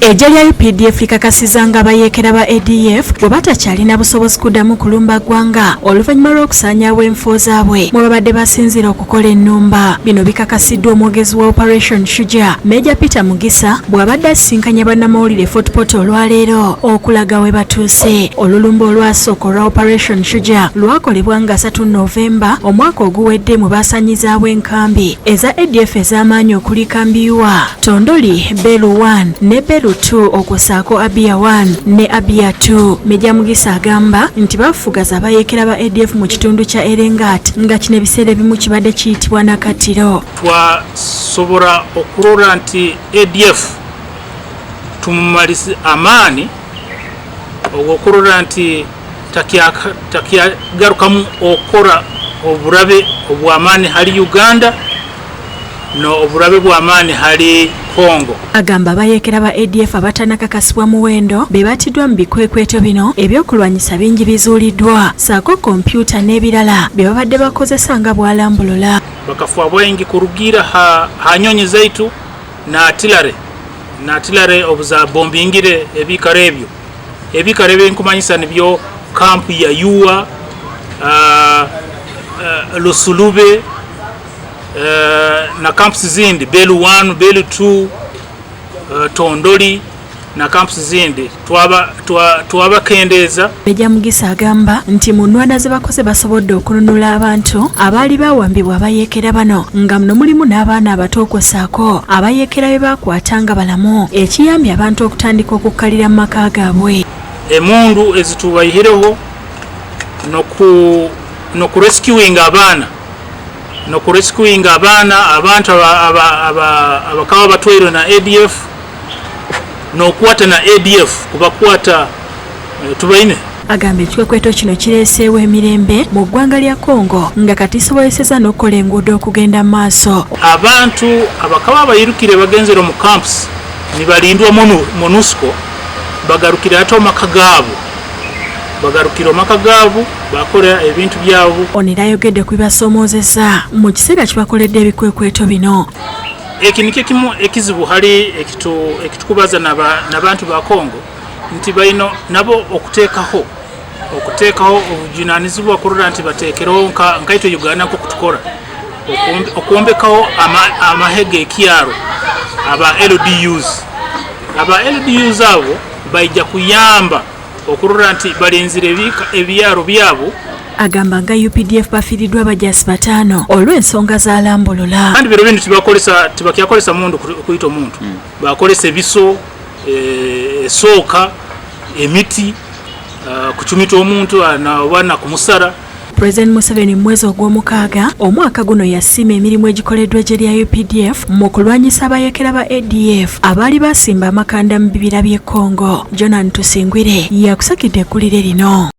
Eggye lya UPDF likakasizza nga abayeekera ba ADF bwe batakyalina busobozi kuddamu kulumba ggwanga oluvannyuma lw'okusaanyaawo enfo zaabwe mwe babadde basinziira okukola ennumba. Bino bikakasiddwa omwogezi wa Operation Shujaa Major Peter Mugisa bw'abadde asisinkanya bannamawulire Fort Portal olwaleero okulaga we batuuse. Olulumba olwasooka olwa Operation Shujaa lwakolebwa nga 3 Novemba omwaka oguwedde mu basaanyizzaawo enkambi eza ADF ez'amaanyi okuli Kambiwa, Tondoli, Belu 1 ne Belu 2 okusaako Abia 1 ne Abia 2. Major Mugisa agamba nti bafugaza abayeekera ba ADF mu kitundu kya Erengat nga kino ebiseera ebimu kibadde kiyitibwa Nakatiro. Twasobola okulola nti ADF tumumalise amaani okulola nti takyagarukamu okora obulabe obw'amaani hali Uganda no obulabe bw'amaani hali Congo. Agamba abayeekera ba ADF abatanakakasibwa muwendo be batiddwa mu bikwekweto bino ebyokulwanyisa bingi bizuuliddwa saako kompyuta n'ebirala bye babadde bakozesa nga bwalambulula. Bakafuwa bwengi kurugira hanyonyi zaitu na atilare obuza bombingire ebikare ebyo ebyenkumanyisa nibyo kampu ya Yuwa, Lusulube na camps zindi Belu 1, Belu 2, Tondoli na camps zindi twabakendeeza. Major Mugisa agamba nti mu nnwanda ze bakoze basobodde okununula abantu abaali bawambibwa abayeekera bano nga muno mulimu n'abaana abato okwosaako abayeekera be bakwata nga balamu ekiyambye abantu okutandika okukkalira mu maka gaabwe. Emundu ezitubayihireho nokurescuinga abaana abantu abakaba batwairwe na ADF nokukwata na ADF kubakwata tubaine. Agamba ekikwekweto kino kireeseewo emirembe mu ggwanga lya Congo nga kati kisobozesezza n'okukola enguudo okugenda mu maaso. Abantu abakaba abayirukire bagenzere mu camps nibalindwa MONUSCO bagarukire ate omaka gaabo bakola ebintu byabo. Ono ayogedde ku bibasoomozeza mu kiseera kibakoledde ebikwekweto bino. Ekino kimu ekizibu hali ekitukubaza n'abantu ba Congo nti balina nabo okuteekaho obujunaanizibwa kulola nti bateekerewo nkaito Uganda nkokutukola okwombekawo amahega ekyalo aba LDUs abo baijja kuyamba okulola nti balinzire ebyalo byabo. Agamba nga UPDF bafiiriddwa abajaasi 5 olw'ensonga za lambulula. Kandi biro bino tibakyakolesa mundu kuyita omuntu bakolesa ebiso esooka emiti kucumita omuntu oba kumusara. President Museveni mwezi ogw'omukaaga omwaka guno yasiima emirimu egikoleddwa eggye lya UPDF mu kulwanyisa abayeekera ba ADF abaali basimba amakanda mu bibira by'e Congo. Jonan Tusingwire yakusakidde eggulire lino.